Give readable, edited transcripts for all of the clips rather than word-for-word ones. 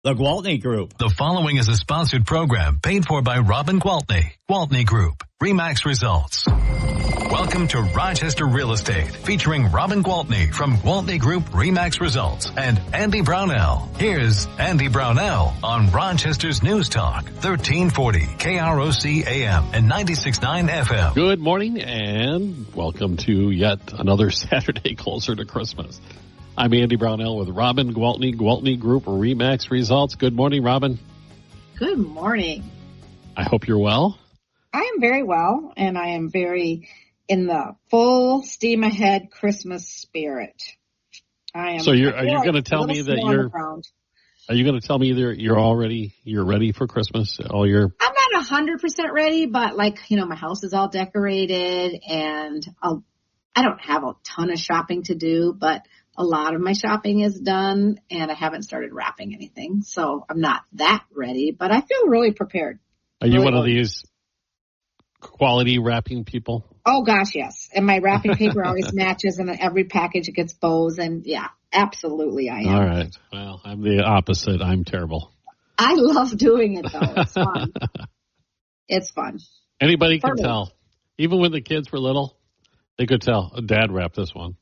The Gwaltney Group. The following is a sponsored program paid for by Robin Gwaltney. Gwaltney Group. RE/MAX results. Welcome to Rochester Real Estate, featuring Robin Gwaltney from Gwaltney Group-RE results and Andy Brownell. Here's Andy Brownell on Rochester's News Talk, 1340 KROC AM and 96.9 FM. Good morning and welcome to yet another Saturday closer to Christmas. I'm Andy Brownell with Robin Gwaltney, Gwaltney Group-RE results. Good morning, Robin. Good morning. I hope you're well. I am very well, and I am very in the full steam ahead Christmas spirit. I am. So are you going to tell me that Are you going to tell me that you're ready for Christmas? I'm not 100% ready, but my house is all decorated, and I don't have a ton of shopping to do, but a lot of my shopping is done, and I haven't started wrapping anything, so I'm not that ready, but I feel really prepared. Are you one of these quality wrapping people? Oh, gosh, yes. And my wrapping paper always matches, and every package it gets bows, and yeah, absolutely I am. All right. Well, I'm the opposite. I'm terrible. I love doing it, though. It's fun. It's fun. Anybody can tell. Even when the kids were little, they could tell. Dad wrapped this one.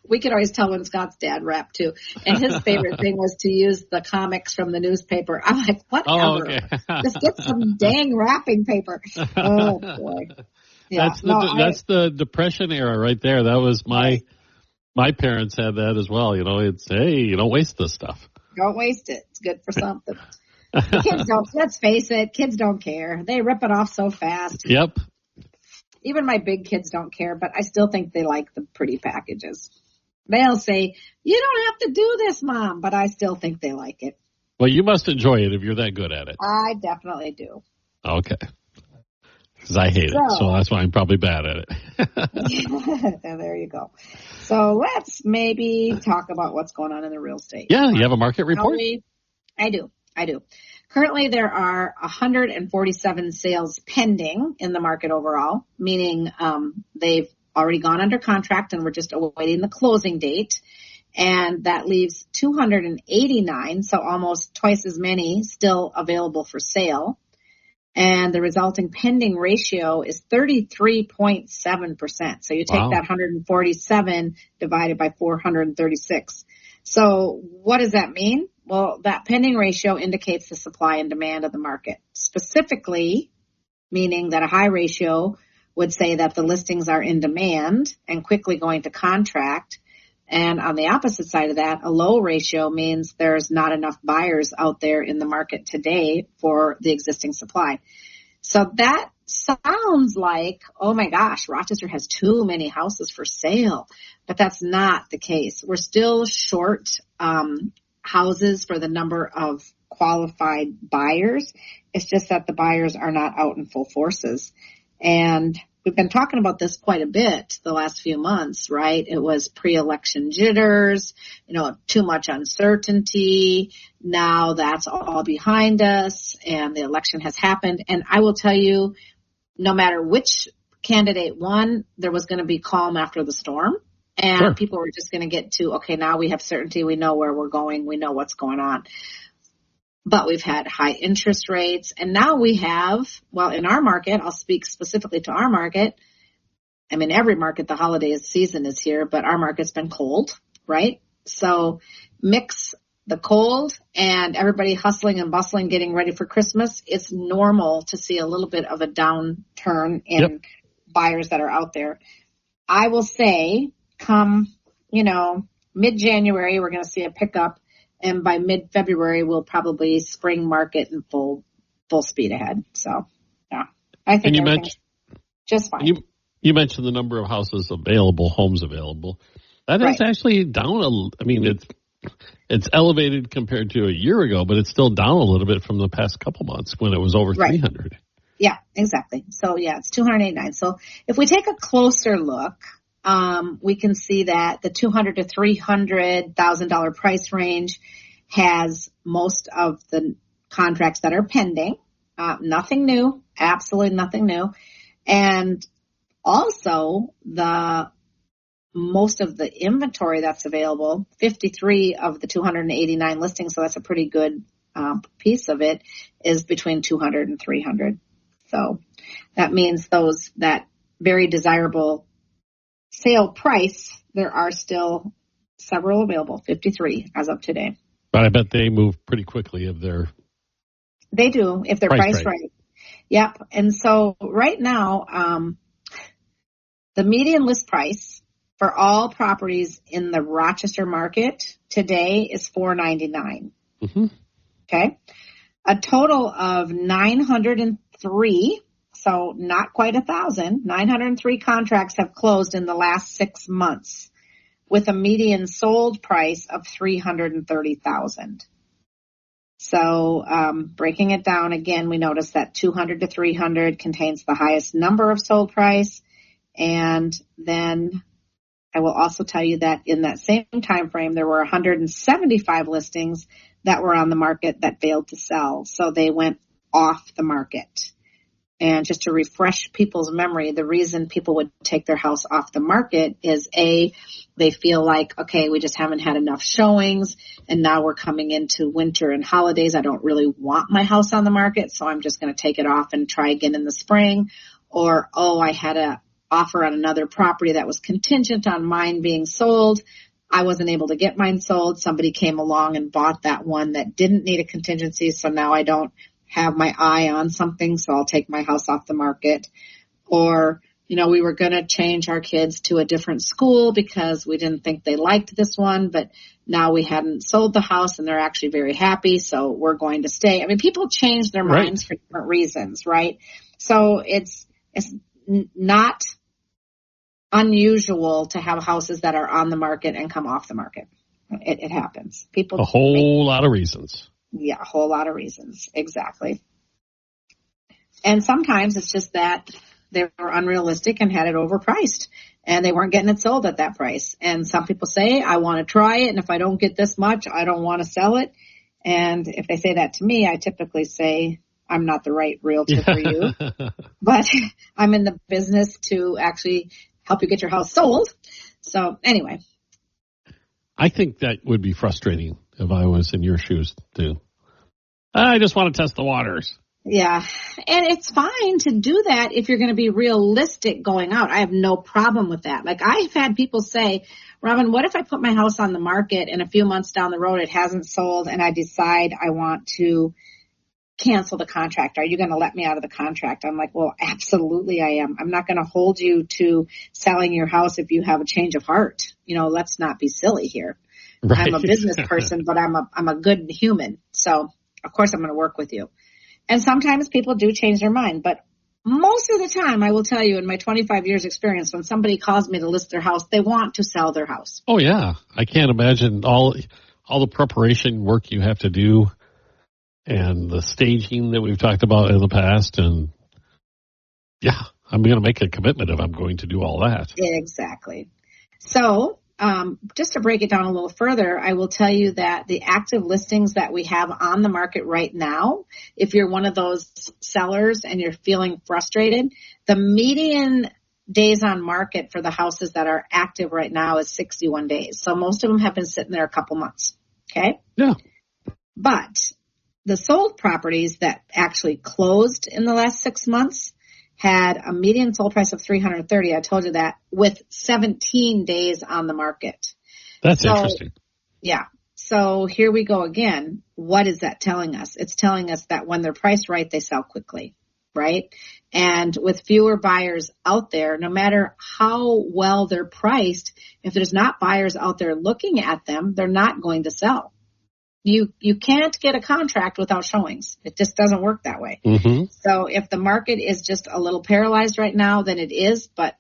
We could always tell when Scott's dad rapped too. And his favorite thing was to use the comics from the newspaper. I'm like, whatever. Oh, okay. Just get some dang wrapping paper. Oh, boy. Yeah. That's the Depression era right there. That was my parents had that as well. It's, hey, you don't waste this stuff. Don't waste it. It's good for something. The kids don't, let's face it, kids don't care. They rip it off so fast. Yep. Even my big kids don't care, but I still think they like the pretty packages. They'll say, you don't have to do this, Mom, but I still think they like it. Well, you must enjoy it if you're that good at it. I definitely do. Okay. Because I hate it, so that's why I'm probably bad at it. There you go. So let's maybe talk about what's going on in the real estate. Yeah, you have a market report? I do. Currently, there are 147 sales pending in the market overall, meaning they've already gone under contract and we're just awaiting the closing date. And that leaves 289, so almost twice as many still available for sale. And the resulting pending ratio is 33.7%. So you take that 147 divided by 436. So what does that mean? Well, that pending ratio indicates the supply and demand of the market. Specifically, meaning that a high ratio would say that the listings are in demand and quickly going to contract. And on the opposite side of that, a low ratio means there's not enough buyers out there in the market today for the existing supply. So that sounds like, oh my gosh, Rochester has too many houses for sale. But that's not the case. We're still short houses for the number of qualified buyers. It's just that the buyers are not out in full forces. And we've been talking about this quite a bit the last few months, right? It was pre-election jitters, too much uncertainty. Now that's all behind us and the election has happened. And I will tell you, no matter which candidate won, there was going to be calm after the storm. And people were just going to get to, okay, now we have certainty. We know where we're going. We know what's going on. But we've had high interest rates. And now we have, in our market, I'll speak specifically to our market. I mean, every market, the holiday season is here, but our market's been cold, right? So mix the cold and everybody hustling and bustling, getting ready for Christmas. It's normal to see a little bit of a downturn in buyers that are out there. I will say, come, mid-January, we're going to see a pickup. And by mid-February, we'll probably spring market in full speed ahead. So, yeah, I think everything's just fine. You mentioned the number of houses available, homes available. That is actually down. It's elevated compared to a year ago, but it's still down a little bit from the past couple months when it was over 300. Yeah, exactly. So, yeah, it's 289. So if we take a closer look, we can see that the $200,000 to $300,000 price range has most of the contracts that are pending. Nothing new, absolutely nothing new. And also the most of the inventory that's available, 53 of the 289 listings, so that's a pretty good piece of it, is between 200 and 300. So that means that very desirable sale price, there are still several available, 53 as of today. But I bet they move pretty quickly if they're... They do, if they're priced right. Yep. And so right now, the median list price for all properties in the Rochester market today is $499. Mm-hmm. Okay. A total of 903, so not quite 1,000, 903 contracts have closed in the last 6 months with a median sold price of $330,000. So breaking it down again, we notice that 200 to 300 contains the highest number of sold price. And then I will also tell you that in that same time frame, there were 175 listings that were on the market that failed to sell. So they went off the market. And just to refresh people's memory, the reason people would take their house off the market is they feel like, okay, we just haven't had enough showings and now we're coming into winter and holidays. I don't really want my house on the market, so I'm just going to take it off and try again in the spring. Or, I had an offer on another property that was contingent on mine being sold. I wasn't able to get mine sold. Somebody came along and bought that one that didn't need a contingency, so now I don't have my eye on something, so I'll take my house off the market. Or, we were going to change our kids to a different school because we didn't think they liked this one, but now we hadn't sold the house and they're actually very happy, so we're going to stay. I mean, people change their minds for different reasons, right? So it's not unusual to have houses that are on the market and come off the market. It happens. People a whole lot of reasons. Yeah, a whole lot of reasons. Exactly. And sometimes it's just that they were unrealistic and had it overpriced and they weren't getting it sold at that price. And some people say, I want to try it. And if I don't get this much, I don't want to sell it. And if they say that to me, I typically say, I'm not the right realtor for you, but I'm in the business to actually help you get your house sold. So anyway. I think that would be frustrating if I was in your shoes too. I just want to test the waters. Yeah. And it's fine to do that if you're going to be realistic going out. I have no problem with that. Like I've had people say, Robin, what if I put my house on the market and a few months down the road it hasn't sold and I decide I want to cancel the contract? Are you going to let me out of the contract? I'm like, well, absolutely I am. I'm not going to hold you to selling your house if you have a change of heart. Let's not be silly here. Right. I'm a business person, but I'm a good human. So of course I'm going to work with you. And sometimes people do change their mind, but most of the time I will tell you in my 25 years experience, when somebody calls me to list their house, they want to sell their house. Oh yeah. I can't imagine all the preparation work you have to do and the staging that we've talked about in the past. And yeah, I'm going to make a commitment if I'm going to do all that. Exactly. So, just to break it down a little further, I will tell you that the active listings that we have on the market right now, if you're one of those sellers and you're feeling frustrated, the median days on market for the houses that are active right now is 61 days. So most of them have been sitting there a couple months. Okay? Yeah. But the sold properties that actually closed in the last 6 months had a median sold price of $330. I told you that, with 17 days on the market. That's interesting. Yeah. So here we go again. What is that telling us? It's telling us that when they're priced right, they sell quickly, right? And with fewer buyers out there, no matter how well they're priced, if there's not buyers out there looking at them, they're not going to sell. You can't get a contract without showings. It just doesn't work that way. Mm-hmm. So if the market is just a little paralyzed right now, then it is. But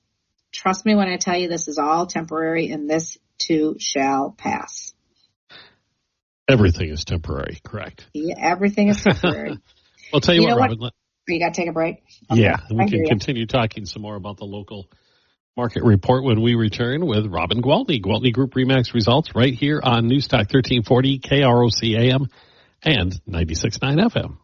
trust me when I tell you this is all temporary and this too shall pass. Everything is temporary, correct? Yeah, everything is temporary. I'll tell you what, Robin. You got to take a break? Okay. Yeah, we can continue talking some more about the local market report when we return with Robin Gwaltney, Gwaltney Group RE/MAX results right here on Newstalk 1340 KROC AM and 96.9 FM.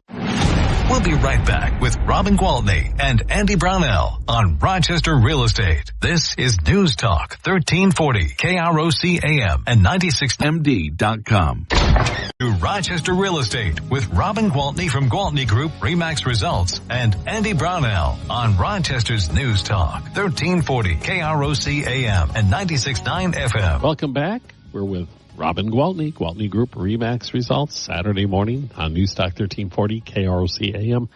We'll be right back with Robin Gwaltney and Andy Brownell on Rochester Real Estate. This is News Talk 1340 KROC AM and 96MD.com. To Rochester Real Estate with Robin Gwaltney from Gwaltney Group-RE Results and Andy Brownell on Rochester's News Talk 1340 KROC AM and 96.9 FM. Welcome back. We're with Robin Gwaltney, Gwaltney Group-RE Results, Saturday morning on News Talk 1340 KROC AM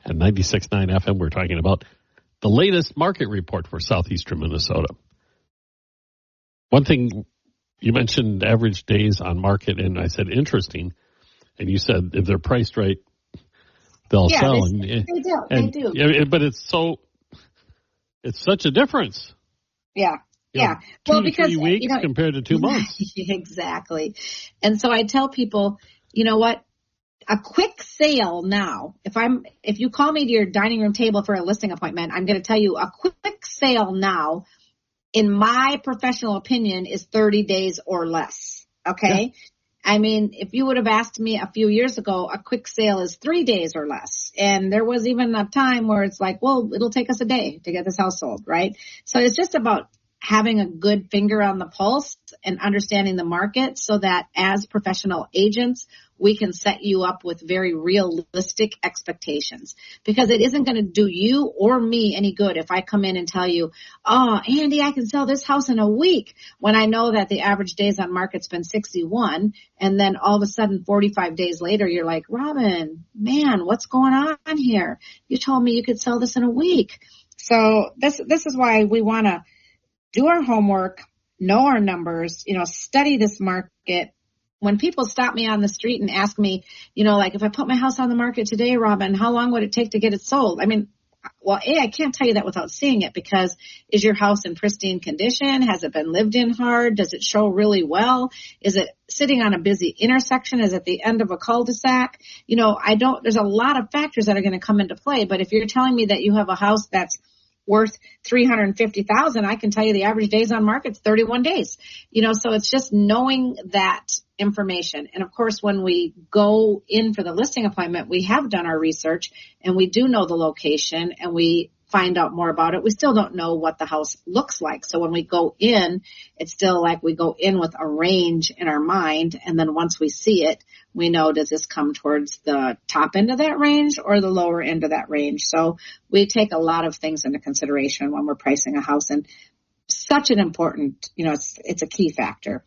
and 96.9 FM. We're talking about the latest market report for southeastern Minnesota. One thing, you mentioned average days on market, and I said interesting, and you said if they're priced right, they'll sell. They do. But it's such a difference. Yeah. Yeah. 2 to 3 weeks compared to 2 months. Exactly. And so I tell people, you know what? A quick sale now, if you call me to your dining room table for a listing appointment, I'm going to tell you a quick sale now, in my professional opinion, is 30 days or less. Okay. Yeah. I mean, if you would have asked me a few years ago, a quick sale is 3 days or less. And there was even a time where it's like, well, it'll take us a day to get this house sold, right? So it's just about having a good finger on the pulse and understanding the market so that as professional agents, we can set you up with very realistic expectations, because it isn't going to do you or me any good if I come in and tell you, oh, Andy, I can sell this house in a week, when I know that the average days on market's been 61. And then all of a sudden, 45 days later, you're like, Robin, man, what's going on here? You told me you could sell this in a week. So this is why we want to do our homework, know our numbers, study this market. When people stop me on the street and ask me, like if I put my house on the market today, Robin, how long would it take to get it sold? I mean, well, I can't tell you that without seeing it, because is your house in pristine condition? Has it been lived in hard? Does it show really well? Is it sitting on a busy intersection? Is it the end of a cul-de-sac? There's a lot of factors that are going to come into play. But if you're telling me that you have a house that's worth $350,000, I can tell you the average days on market's 31 days. So it's just knowing that information. And of course, when we go in for the listing appointment, we have done our research and we do know the location and we find out more about it. We still don't know what the house looks like. So when we go in, it's still like we go in with a range in our mind. And then once we see it, we know, does this come towards the top end of that range or the lower end of that range? So we take a lot of things into consideration when we're pricing a house, and such an important, it's a key factor.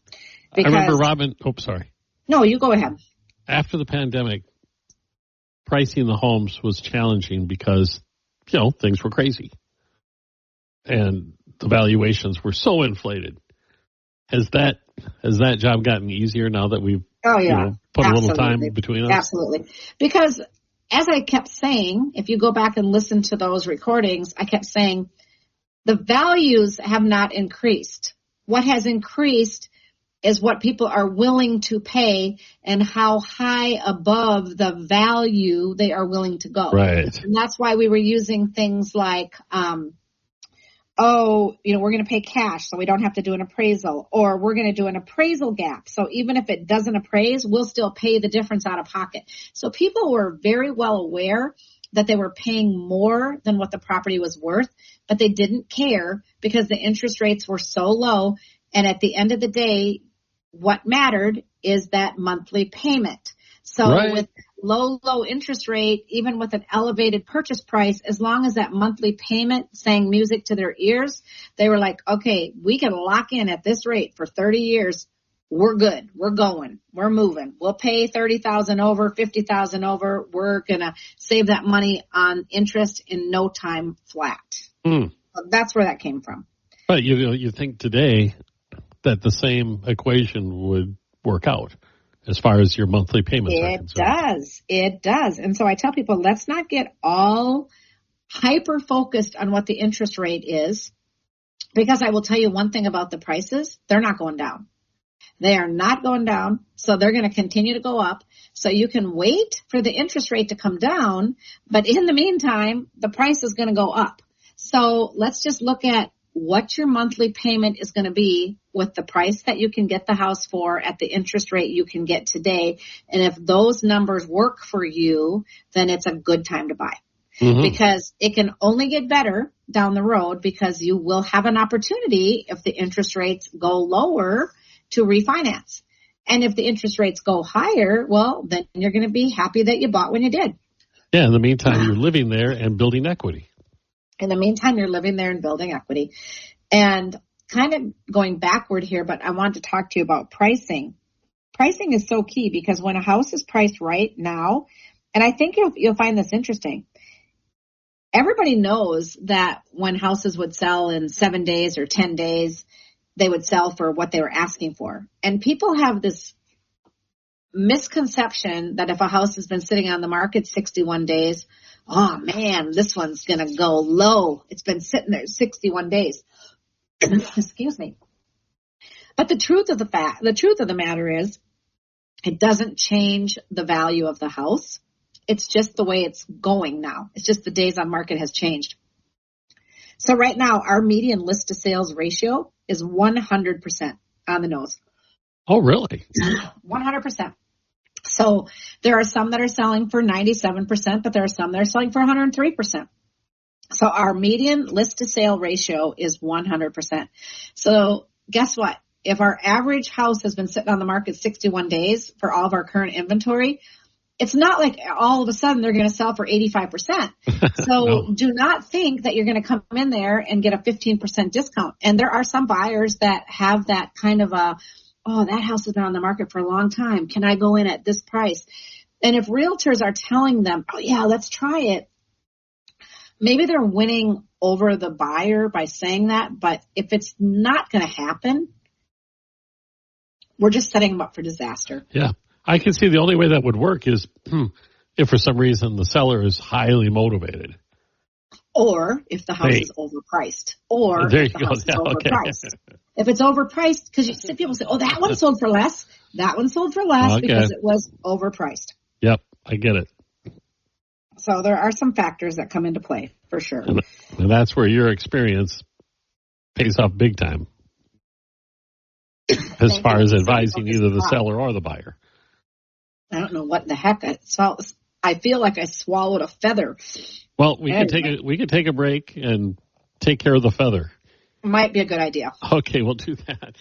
Because, I remember Robin, sorry. No, you go ahead. After the pandemic, pricing the homes was challenging because things were crazy and the valuations were so inflated. Has that job gotten easier now that we've put Absolutely. A little time between us? Absolutely. Because as I kept saying, if you go back and listen to those recordings, I kept saying the values have not increased. What has increased is what people are willing to pay and how high above the value they are willing to go. Right. And that's why we were using things like, we're going to pay cash so we don't have to do an appraisal, or we're going to do an appraisal gap. So even if it doesn't appraise, we'll still pay the difference out of pocket. So people were very well aware that they were paying more than what the property was worth, but they didn't care because the interest rates were so low. And at the end of the day, what mattered is that monthly payment. So with low interest rate, even with an elevated purchase price, as long as that monthly payment sang music to their ears, they were like, okay, we can lock in at this rate for 30 years. We're good. We're going. We're moving. We'll pay $30,000 over, $50,000 over. We're going to save that money on interest in no time flat. So that's where that came from. But you think today that the same equation would work out as far as your monthly payments are concerned. It does. And so I tell people, let's not get all hyper-focused on what the interest rate is, because I will tell you one thing about the prices, they're not going down. They are not going down, so they're going to continue to go up. So you can wait for the interest rate to come down, but in the meantime, the price is going to go up. So let's just look at what your monthly payment is going to be with the price that you can get the house for at the interest rate you can get today. And if those numbers work for you, then it's a good time to buy. Mm-hmm. Because it can only get better down the road because you will have an opportunity if the interest rates go lower to refinance. And if the interest rates go higher, well, then you're going to be happy that you bought when you did. Yeah, in the meantime, you're living there and building equity. In the meantime, you're living there and building equity. And kind of going backward here, but I wanted to talk to you about pricing. Pricing is so key because when a house is priced right now, and I think you'll find this interesting, everybody knows that when houses would sell in 7 days or 10 days, they would sell for what they were asking for. And people have this misconception that if a house has been sitting on the market 61 days, oh man, this one's going to go low. It's been sitting there 61 days. Excuse me. But the truth of the matter is it doesn't change the value of the house. It's just the way it's going now. It's just the days on market has changed. So right now, our median list to sales ratio is 100% on the nose. Oh, really? 100%. So there are some that are selling for 97%, but there are some that are selling for 103%. So our median list to sale ratio is 100%. So guess what? If our average house has been sitting on the market 61 days for all of our current inventory, it's not like all of a sudden they're going to sell for 85%. So no. Do not think that you're going to come in there and get a 15% discount. And there are some buyers that have that kind of oh, that house has been on the market for a long time. Can I go in at this price? And if realtors are telling them, oh yeah, let's try it, maybe they're winning over the buyer by saying that. But if it's not going to happen, we're just setting them up for disaster. Yeah. I can see the only way that would work is if for some reason the seller is highly motivated. Or if the house is overpriced. Or if the house is overpriced. Okay. If it's overpriced, because you see people say, oh, that one sold for less. That one sold for less because it was overpriced. Yep, I get it. So there are some factors that come into play, for sure. And that's where your experience pays off big time. As far as advising either the seller or the buyer. I don't know what the heck. I feel like I swallowed a feather. Well, we can take a break and take care of the feather. Might be a good idea. Okay, we'll do that.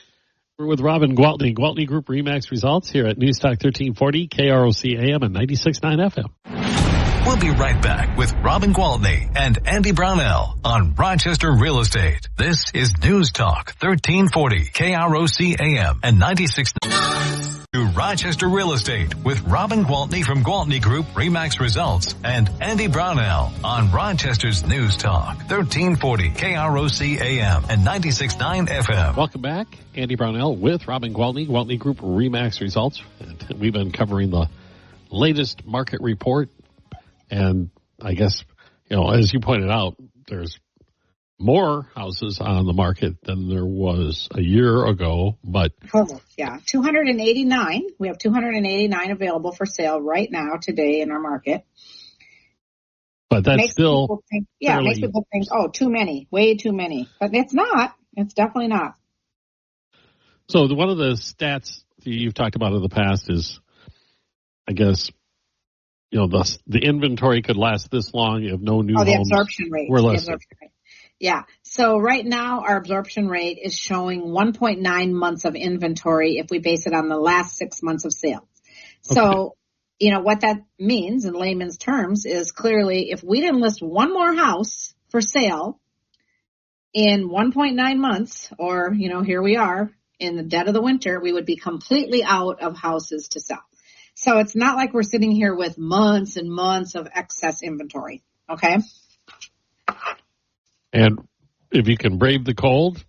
We're with Robin Gwaltney, Gwaltney Group-RE results here at News Talk 1340, KROC AM and 96.9 FM. We'll be right back with Robin Gwaltney and Andy Brownell on Rochester Real Estate. This is News Talk 1340, KROC AM and 96.9. To Rochester Real Estate with Robin Gwaltney from Gwaltney Group-RE Results and Andy Brownell on Rochester's News Talk 1340 KROC AM and 96.9 FM. Welcome back. Andy Brownell with Robin Gwaltney, Gwaltney Group-RE Results. And we've been covering the latest market report. And I guess, as you pointed out, there's more houses on the market than there was a year ago, but... Yeah, 289. We have 289 available for sale right now, today in our market. But that's still... It makes people think, oh, too many, way too many. But it's not. It's definitely not. So one of the stats that you've talked about in the past is, I guess... the inventory could last this long if no new homes absorption rate. were listed. Yeah. So right now our absorption rate is showing 1.9 months of inventory if we base it on the last 6 months of sale. So, what that means in layman's terms is clearly if we didn't list one more house for sale in 1.9 months, or, here we are in the dead of the winter, we would be completely out of houses to sell. So it's not like we're sitting here with months and months of excess inventory. Okay. And if you can brave the cold.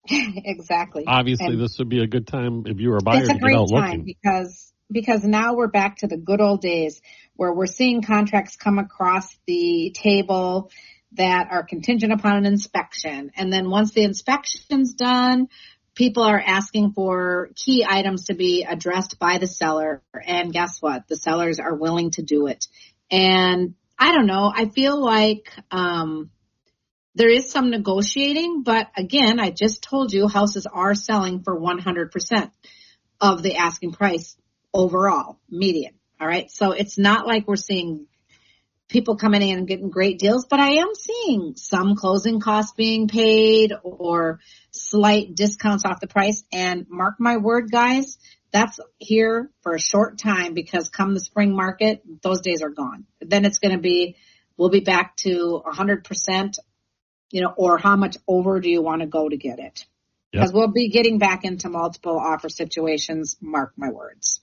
Exactly. Obviously, this would be a good time if you were a buyer to get out looking. It's a great time because now we're back to the good old days where we're seeing contracts come across the table that are contingent upon an inspection. And then once the inspection's done, people are asking for key items to be addressed by the seller. And guess what? The sellers are willing to do it. And I don't know. I feel like There is some negotiating, but again, I just told you houses are selling for 100% of the asking price overall, median. All right. So it's not like we're seeing people coming in and getting great deals, but I am seeing some closing costs being paid or slight discounts off the price. And mark my word, guys, that's here for a short time, because come the spring market, those days are gone. Then it's going to be, we'll be back to 100%, or how much over do you want to go to get it? Because we'll be getting back into multiple offer situations, mark my words.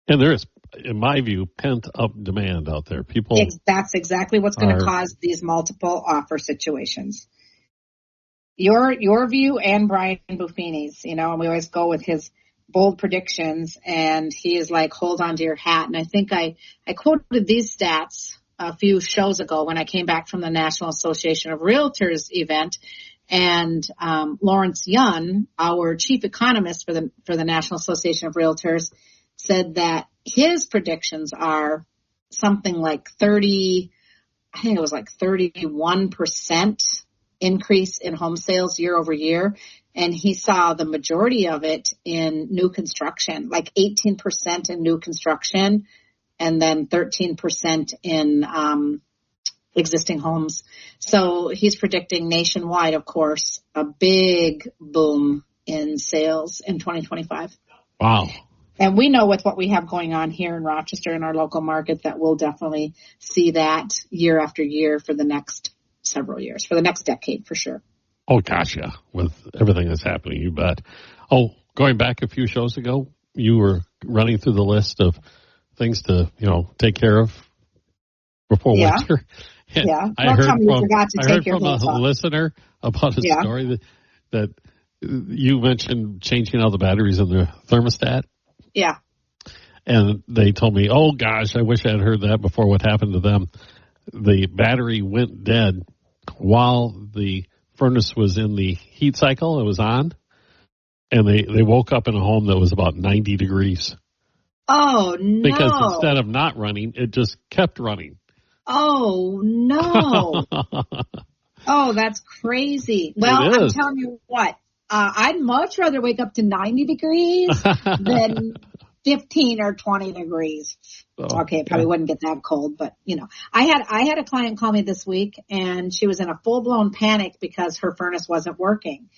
And there is, in my view, pent-up demand out there. That's exactly what's going to cause these multiple offer situations. Your view and Brian Buffini's, and we always go with his bold predictions, and he is like, hold on to your hat. And I think I quoted these stats a few shows ago when I came back from the National Association of Realtors event, and Lawrence Yun, our chief economist for the National Association of Realtors, said that his predictions are something like 31% increase in home sales year over year. And he saw the majority of it in new construction, like 18% in new construction, and then 13% in existing homes. So he's predicting nationwide, of course, a big boom in sales in 2025. Wow. And we know with what we have going on here in Rochester in our local market that we'll definitely see that year after year for the next several years, for the next decade for sure. Oh, gosh, yeah. With everything that's happening, you bet. Oh, going back a few shows ago, you were running through the list of things to, take care of before winter. Yeah. I heard from a listener about a story that you mentioned changing out the batteries in the thermostat. Yeah. And they told me, oh, gosh, I wish I had heard that before. What happened to them? The battery went dead while the furnace was in the heat cycle. It was on. And they woke up in a home that was about 90 degrees. Oh, no. Because instead of not running, it just kept running. Oh, no. Oh, that's crazy. Well, I'm telling you what. I'd much rather wake up to 90 degrees than 15 or 20 degrees. Okay, it probably wouldn't get that cold, but I had a client call me this week, and she was in a full-blown panic because her furnace wasn't working.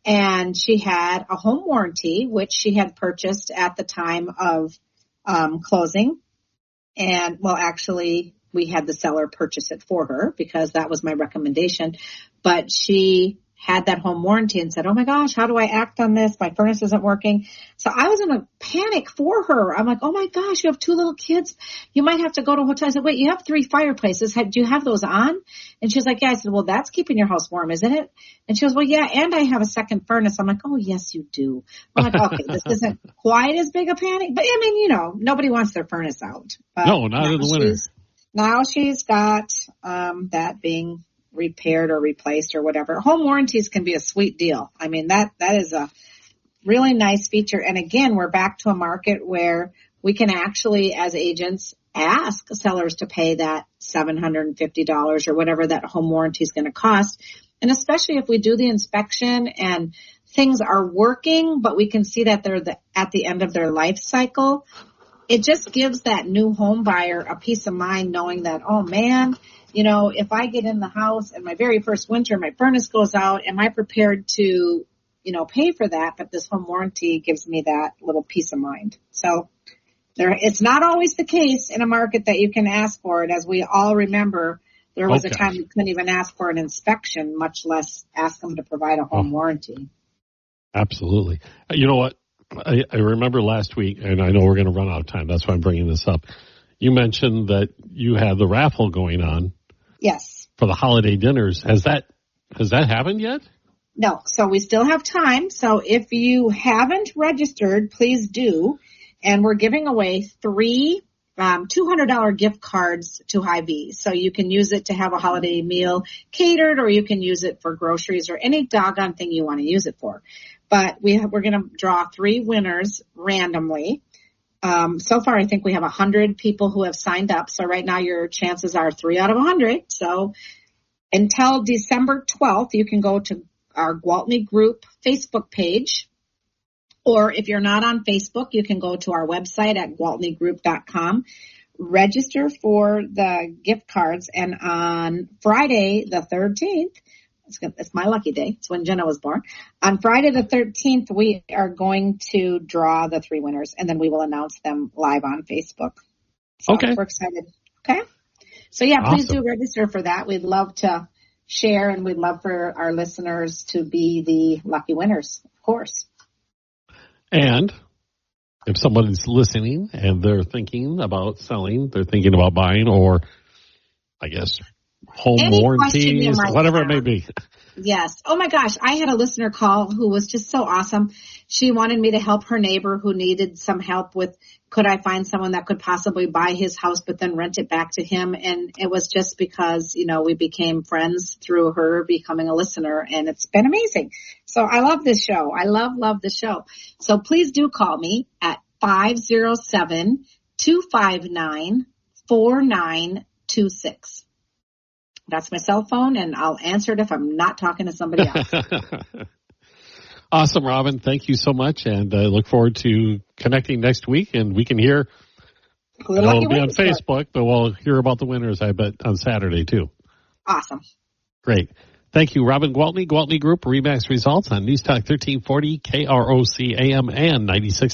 And she had a home warranty, which she had purchased at the time of closing. And actually, we had the seller purchase it for her because that was my recommendation. But she had that home warranty and said, oh my gosh, how do I act on this? My furnace isn't working. So I was in a panic for her. I'm like, oh my gosh, you have 2 little kids. You might have to go to a hotel. I said, wait, you have 3 fireplaces. Do you have those on? And she's like, yeah. I said, well, that's keeping your house warm, isn't it? And she goes, well, yeah. And I have a second furnace. I'm like, oh yes, you do. I'm like, okay, this isn't quite as big a panic, but I mean, nobody wants their furnace out. No, not in the winter. Now she's got, that being repaired or replaced or whatever. Home warranties can be a sweet deal. I mean, that is a really nice feature. And again, we're back to a market where we can actually, as agents, ask sellers to pay that $750 or whatever that home warranty is going to cost. And especially if we do the inspection and things are working, but we can see that they're at the end of their life cycle, it just gives that new home buyer a peace of mind knowing that, oh man, if I get in the house and my very first winter, my furnace goes out, am I prepared to, pay for that? But this home warranty gives me that little peace of mind. So it's not always the case in a market that you can ask for it. As we all remember, there was a time you couldn't even ask for an inspection, much less ask them to provide a home warranty. Absolutely. You know what? I remember last week, and I know we're going to run out of time. That's why I'm bringing this up. You mentioned that you had the raffle going on. Yes. For the holiday dinners. Has that happened yet? No. So we still have time. So if you haven't registered, please do. And we're giving away 3 $200 gift cards to Hy-Vee. So you can use it to have a holiday meal catered, or you can use it for groceries or any doggone thing you want to use it for. But we're going to draw 3 winners randomly. So far, I think we have 100 people who have signed up. So right now your chances are 3 out of 100. So Until December 12th, you can go to our Gwaltney Group Facebook page. Or if you're not on Facebook, you can go to our website at gwaltneygroup.com. Register for the gift cards. And on Friday, the 13th, it's my lucky day. It's when Jenna was born. On Friday the 13th, we are going to draw the 3 winners, and then we will announce them live on Facebook. So Okay. We're excited. Okay. So, yeah, please Awesome. do register for that. We'd love to share, and we'd love for our listeners to be the lucky winners, of course. And if someone is listening and they're thinking about selling, they're thinking about buying, or I guess home Any question you warranties, might whatever have. it may be. Yes. Oh my gosh. I had a listener call who was just so awesome. She wanted me to help her neighbor who needed some help with, could I find someone that could possibly buy his house but then rent it back to him? And it was just because, we became friends through her becoming a listener, and it's been amazing. So I love this show. I love the show. So please do call me at 507-259-4926. That's my cell phone, and I'll answer it if I'm not talking to somebody else. Awesome, Robin. Thank you so much, and I look forward to connecting next week, and we can hear. It'll be on Facebook, but we'll hear about the winners, I bet, on Saturday, too. Awesome. Great. Thank you, Robin Gwaltney, Gwaltney Group, RE/MAX results on News Talk 1340, KROC AM and 96.